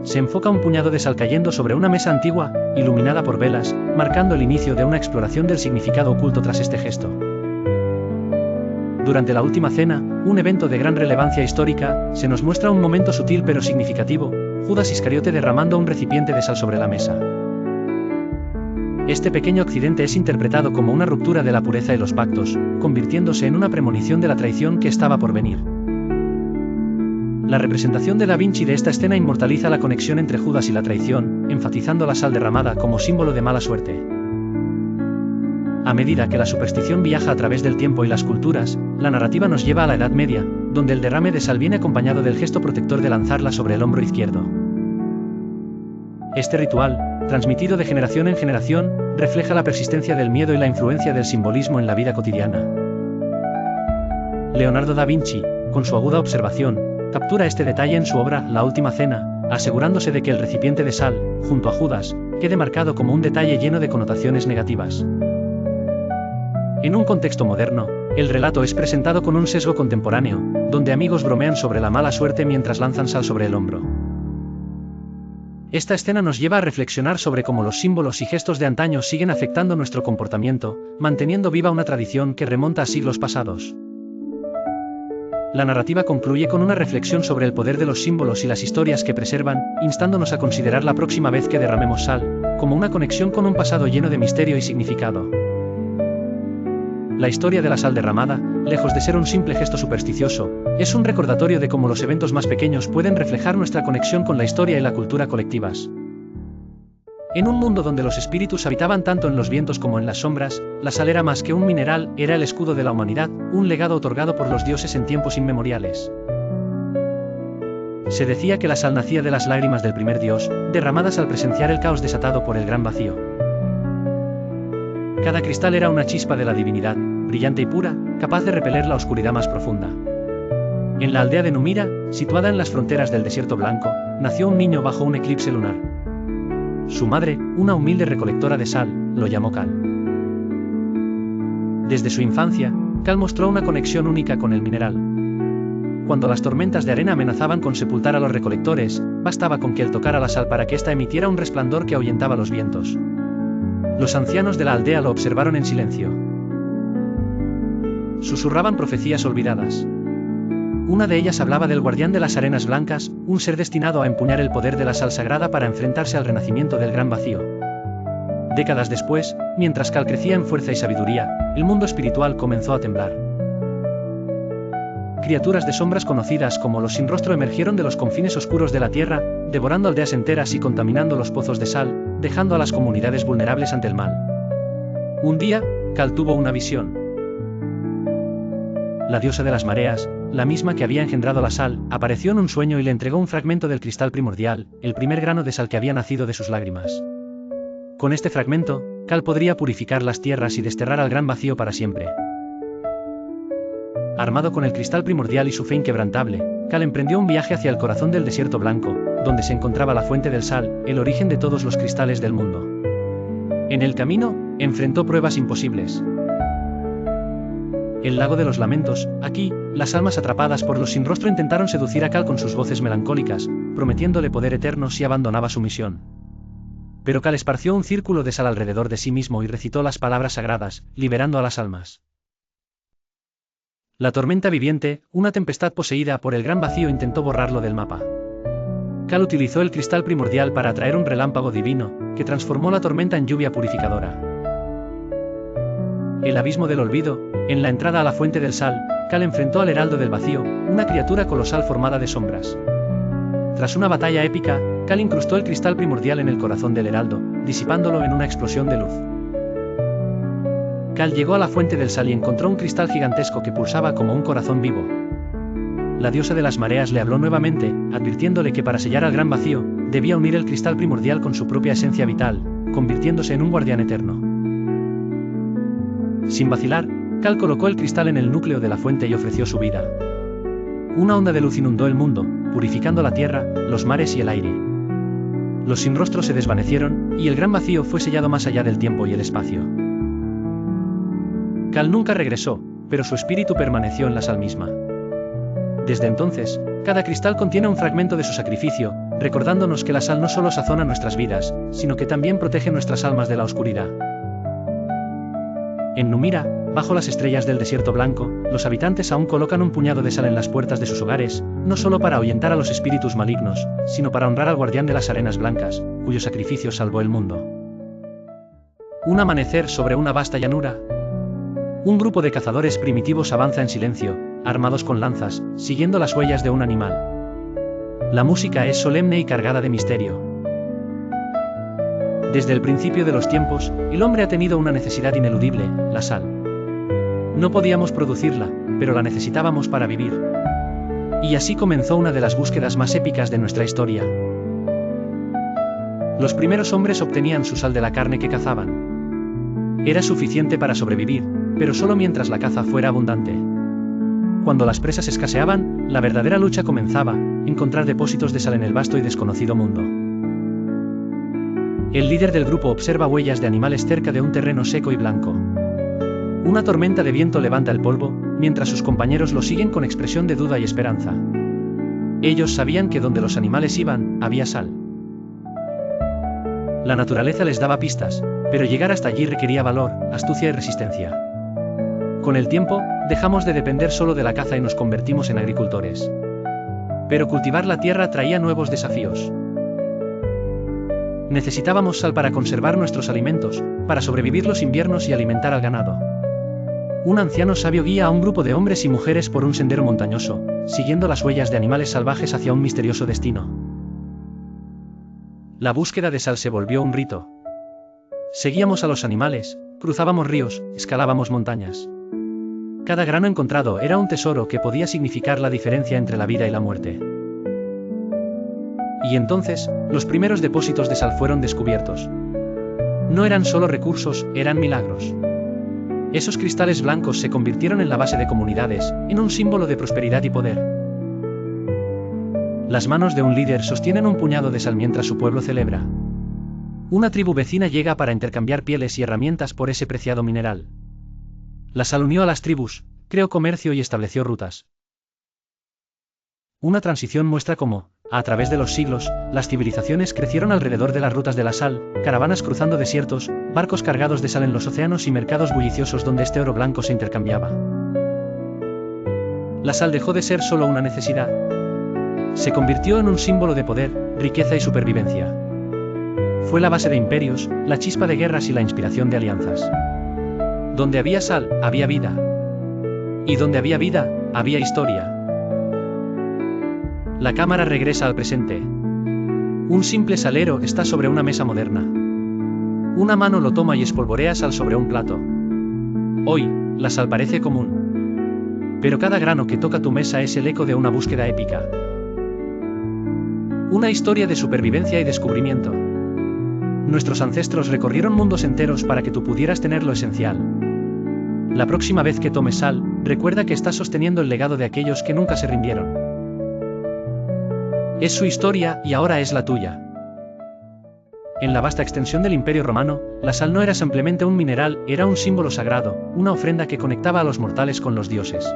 Se enfoca un puñado de sal cayendo sobre una mesa antigua, iluminada por velas, marcando el inicio de una exploración del significado oculto tras este gesto. Durante la última cena, un evento de gran relevancia histórica, se nos muestra un momento sutil pero significativo: Judas Iscariote derramando un recipiente de sal sobre la mesa. Este pequeño accidente es interpretado como una ruptura de la pureza y los pactos, convirtiéndose en una premonición de la traición que estaba por venir. La representación de Da Vinci de esta escena inmortaliza la conexión entre Judas y la traición, enfatizando la sal derramada como símbolo de mala suerte. A medida que la superstición viaja a través del tiempo y las culturas, la narrativa nos lleva a la Edad Media, donde el derrame de sal viene acompañado del gesto protector de lanzarla sobre el hombro izquierdo. Este ritual, transmitido de generación en generación, refleja la persistencia del miedo y la influencia del simbolismo en la vida cotidiana. Leonardo da Vinci, con su aguda observación, captura este detalle en su obra La Última Cena, asegurándose de que el recipiente de sal, junto a Judas, quede marcado como un detalle lleno de connotaciones negativas. En un contexto moderno, el relato es presentado con un sesgo contemporáneo, donde amigos bromean sobre la mala suerte mientras lanzan sal sobre el hombro. Esta escena nos lleva a reflexionar sobre cómo los símbolos y gestos de antaño siguen afectando nuestro comportamiento, manteniendo viva una tradición que remonta a siglos pasados. La narrativa concluye con una reflexión sobre el poder de los símbolos y las historias que preservan, instándonos a considerar la próxima vez que derramemos sal, como una conexión con un pasado lleno de misterio y significado. La historia de la sal derramada, lejos de ser un simple gesto supersticioso, es un recordatorio de cómo los eventos más pequeños pueden reflejar nuestra conexión con la historia y la cultura colectivas. En un mundo donde los espíritus habitaban tanto en los vientos como en las sombras, la sal era más que un mineral, era el escudo de la humanidad, un legado otorgado por los dioses en tiempos inmemoriales. Se decía que la sal nacía de las lágrimas del primer dios, derramadas al presenciar el caos desatado por el gran vacío. Cada cristal era una chispa de la divinidad, brillante y pura, capaz de repeler la oscuridad más profunda. En la aldea de Numira, situada en las fronteras del desierto blanco, nació un niño bajo un eclipse lunar. Su madre, una humilde recolectora de sal, lo llamó Cal. Desde su infancia, Cal mostró una conexión única con el mineral. Cuando las tormentas de arena amenazaban con sepultar a los recolectores, bastaba con que él tocara la sal para que ésta emitiera un resplandor que ahuyentaba los vientos. Los ancianos de la aldea lo observaron en silencio. Susurraban profecías olvidadas. Una de ellas hablaba del guardián de las arenas blancas, un ser destinado a empuñar el poder de la sal sagrada para enfrentarse al renacimiento del gran vacío. Décadas después, mientras Cal crecía en fuerza y sabiduría, el mundo espiritual comenzó a temblar. Criaturas de sombras conocidas como los sin rostro emergieron de los confines oscuros de la tierra, devorando aldeas enteras y contaminando los pozos de sal, dejando a las comunidades vulnerables ante el mal. Un día, Cal tuvo una visión. La diosa de las mareas, la misma que había engendrado la sal, apareció en un sueño y le entregó un fragmento del cristal primordial, el primer grano de sal que había nacido de sus lágrimas. Con este fragmento, Cal podría purificar las tierras y desterrar al gran vacío para siempre. Armado con el cristal primordial y su fe inquebrantable, Cal emprendió un viaje hacia el corazón del desierto blanco, donde se encontraba la fuente del sal, el origen de todos los cristales del mundo. En el camino, enfrentó pruebas imposibles. El lago de los lamentos, aquí, las almas atrapadas por los sin rostro intentaron seducir a Cal con sus voces melancólicas, prometiéndole poder eterno si abandonaba su misión. Pero Cal esparció un círculo de sal alrededor de sí mismo y recitó las palabras sagradas, liberando a las almas. La tormenta viviente, una tempestad poseída por el gran vacío, intentó borrarlo del mapa. Cal utilizó el cristal primordial para atraer un relámpago divino, que transformó la tormenta en lluvia purificadora. El abismo del olvido, en la entrada a la fuente del sal, Cal enfrentó al heraldo del vacío, una criatura colosal formada de sombras. Tras una batalla épica, Cal incrustó el cristal primordial en el corazón del heraldo, disipándolo en una explosión de luz. Cal llegó a la fuente del sal y encontró un cristal gigantesco que pulsaba como un corazón vivo. La diosa de las mareas le habló nuevamente, advirtiéndole que para sellar al gran vacío, debía unir el cristal primordial con su propia esencia vital, convirtiéndose en un guardián eterno. Sin vacilar, Cal colocó el cristal en el núcleo de la fuente y ofreció su vida. Una onda de luz inundó el mundo, purificando la tierra, los mares y el aire. Los sin rostro se desvanecieron, y el gran vacío fue sellado más allá del tiempo y el espacio. Cal nunca regresó, pero su espíritu permaneció en la sal misma. Desde entonces, cada cristal contiene un fragmento de su sacrificio, recordándonos que la sal no solo sazona nuestras vidas, sino que también protege nuestras almas de la oscuridad. En Numira, bajo las estrellas del desierto blanco, los habitantes aún colocan un puñado de sal en las puertas de sus hogares, no solo para ahuyentar a los espíritus malignos, sino para honrar al guardián de las arenas blancas, cuyo sacrificio salvó el mundo. Un amanecer sobre una vasta llanura. Un grupo de cazadores primitivos avanza en silencio, armados con lanzas, siguiendo las huellas de un animal. La música es solemne y cargada de misterio. Desde el principio de los tiempos, el hombre ha tenido una necesidad ineludible, la sal. No podíamos producirla, pero la necesitábamos para vivir. Y así comenzó una de las búsquedas más épicas de nuestra historia. Los primeros hombres obtenían su sal de la carne que cazaban. Era suficiente para sobrevivir, pero solo mientras la caza fuera abundante. Cuando las presas escaseaban, la verdadera lucha comenzaba, encontrar depósitos de sal en el vasto y desconocido mundo. El líder del grupo observa huellas de animales cerca de un terreno seco y blanco. Una tormenta de viento levanta el polvo, mientras sus compañeros lo siguen con expresión de duda y esperanza. Ellos sabían que donde los animales iban, había sal. La naturaleza les daba pistas, pero llegar hasta allí requería valor, astucia y resistencia. Con el tiempo, dejamos de depender solo de la caza y nos convertimos en agricultores. Pero cultivar la tierra traía nuevos desafíos. Necesitábamos sal para conservar nuestros alimentos, para sobrevivir los inviernos y alimentar al ganado. Un anciano sabio guía a un grupo de hombres y mujeres por un sendero montañoso, siguiendo las huellas de animales salvajes hacia un misterioso destino. La búsqueda de sal se volvió un rito. Seguíamos a los animales, cruzábamos ríos, escalábamos montañas. Cada grano encontrado era un tesoro que podía significar la diferencia entre la vida y la muerte. Y entonces, los primeros depósitos de sal fueron descubiertos. No eran solo recursos, eran milagros. Esos cristales blancos se convirtieron en la base de comunidades, en un símbolo de prosperidad y poder. Las manos de un líder sostienen un puñado de sal mientras su pueblo celebra. Una tribu vecina llega para intercambiar pieles y herramientas por ese preciado mineral. La sal unió a las tribus, creó comercio y estableció rutas. Una transición muestra cómo, a través de los siglos, las civilizaciones crecieron alrededor de las rutas de la sal, caravanas cruzando desiertos, barcos cargados de sal en los océanos y mercados bulliciosos donde este oro blanco se intercambiaba. La sal dejó de ser solo una necesidad. Se convirtió en un símbolo de poder, riqueza y supervivencia. Fue la base de imperios, la chispa de guerras y la inspiración de alianzas. Donde había sal, había vida. Y donde había vida, había historia. La cámara regresa al presente. Un simple salero está sobre una mesa moderna. Una mano lo toma y espolvorea sal sobre un plato. Hoy, la sal parece común. Pero cada grano que toca tu mesa es el eco de una búsqueda épica. Una historia de supervivencia y descubrimiento. Nuestros ancestros recorrieron mundos enteros para que tú pudieras tener lo esencial. La próxima vez que tomes sal, recuerda que estás sosteniendo el legado de aquellos que nunca se rindieron. Es su historia y ahora es la tuya. En la vasta extensión del Imperio Romano, la sal no era simplemente un mineral, era un símbolo sagrado, una ofrenda que conectaba a los mortales con los dioses.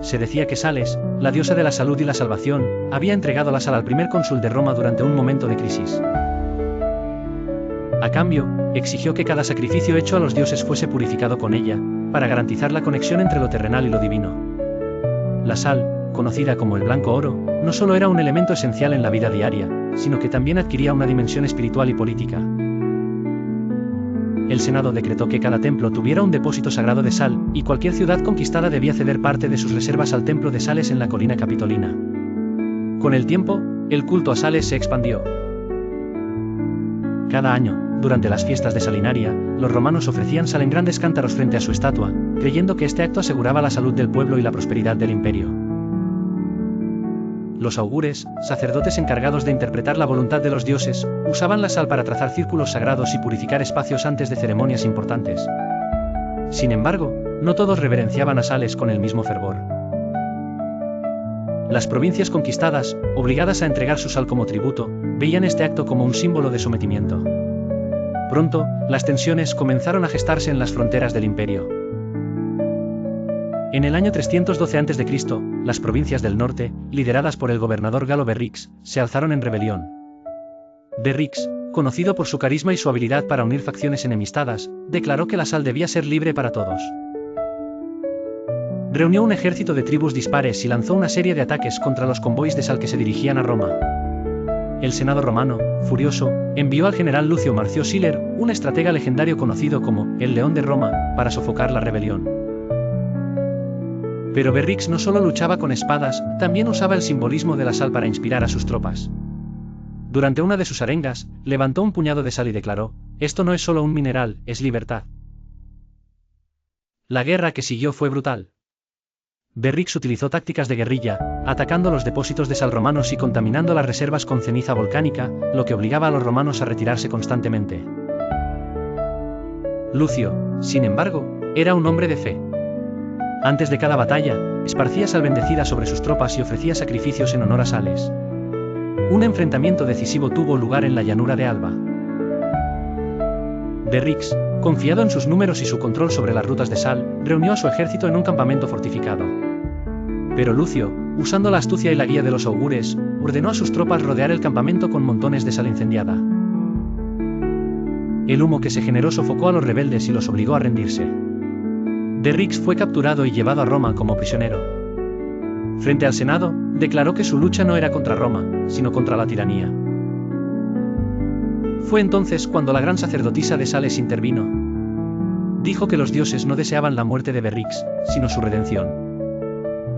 Se decía que Sales, la diosa de la salud y la salvación, había entregado la sal al primer cónsul de Roma durante un momento de crisis. A cambio, exigió que cada sacrificio hecho a los dioses fuese purificado con ella, para garantizar la conexión entre lo terrenal y lo divino. La sal, conocida como el blanco oro, no solo era un elemento esencial en la vida diaria, sino que también adquiría una dimensión espiritual y política. El Senado decretó que cada templo tuviera un depósito sagrado de sal, y cualquier ciudad conquistada debía ceder parte de sus reservas al templo de Sales en la colina capitolina. Con el tiempo, el culto a Sales se expandió. Cada año, durante las fiestas de Salinaria, los romanos ofrecían sal en grandes cántaros frente a su estatua, creyendo que este acto aseguraba la salud del pueblo y la prosperidad del imperio. Los augures, sacerdotes encargados de interpretar la voluntad de los dioses, usaban la sal para trazar círculos sagrados y purificar espacios antes de ceremonias importantes. Sin embargo, no todos reverenciaban a Sales con el mismo fervor. Las provincias conquistadas, obligadas a entregar su sal como tributo, veían este acto como un símbolo de sometimiento. Pronto, las tensiones comenzaron a gestarse en las fronteras del imperio. En el año 312 a.C., las provincias del norte, lideradas por el gobernador galo Berrix, se alzaron en rebelión. Berrix, conocido por su carisma y su habilidad para unir facciones enemistadas, declaró que la sal debía ser libre para todos. Reunió un ejército de tribus dispares y lanzó una serie de ataques contra los convoys de sal que se dirigían a Roma. El Senado romano, furioso, envió al general Lucio Marcio Siller, un estratega legendario conocido como el León de Roma, para sofocar la rebelión. Pero Berrix no solo luchaba con espadas, también usaba el simbolismo de la sal para inspirar a sus tropas. Durante una de sus arengas, levantó un puñado de sal y declaró: «Esto no es solo un mineral, es libertad». La guerra que siguió fue brutal. Berrix utilizó tácticas de guerrilla, atacando los depósitos de sal romanos y contaminando las reservas con ceniza volcánica, lo que obligaba a los romanos a retirarse constantemente. Lucio, sin embargo, era un hombre de fe. Antes de cada batalla, esparcía sal bendecida sobre sus tropas y ofrecía sacrificios en honor a Sales. Un enfrentamiento decisivo tuvo lugar en la llanura de Alba. Berrix, confiado en sus números y su control sobre las rutas de sal, reunió a su ejército en un campamento fortificado. Pero Lucio, usando la astucia y la guía de los augures, ordenó a sus tropas rodear el campamento con montones de sal incendiada. El humo que se generó sofocó a los rebeldes y los obligó a rendirse. Berrix fue capturado y llevado a Roma como prisionero. Frente al Senado, declaró que su lucha no era contra Roma, sino contra la tiranía. Fue entonces cuando la gran sacerdotisa de Sales intervino. Dijo que los dioses no deseaban la muerte de Berrix, sino su redención.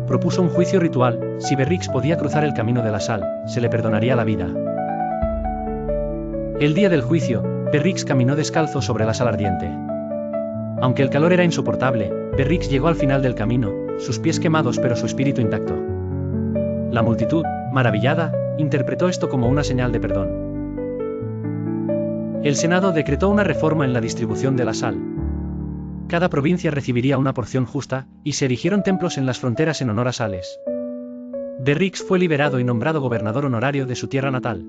Propuso un juicio ritual: si Berrix podía cruzar el camino de la sal, se le perdonaría la vida. El día del juicio, Berrix caminó descalzo sobre la sal ardiente. Aunque el calor era insoportable, Berrix llegó al final del camino, sus pies quemados pero su espíritu intacto. La multitud, maravillada, interpretó esto como una señal de perdón. El Senado decretó una reforma en la distribución de la sal. Cada provincia recibiría una porción justa, y se erigieron templos en las fronteras en honor a Sales. Berrix fue liberado y nombrado gobernador honorario de su tierra natal.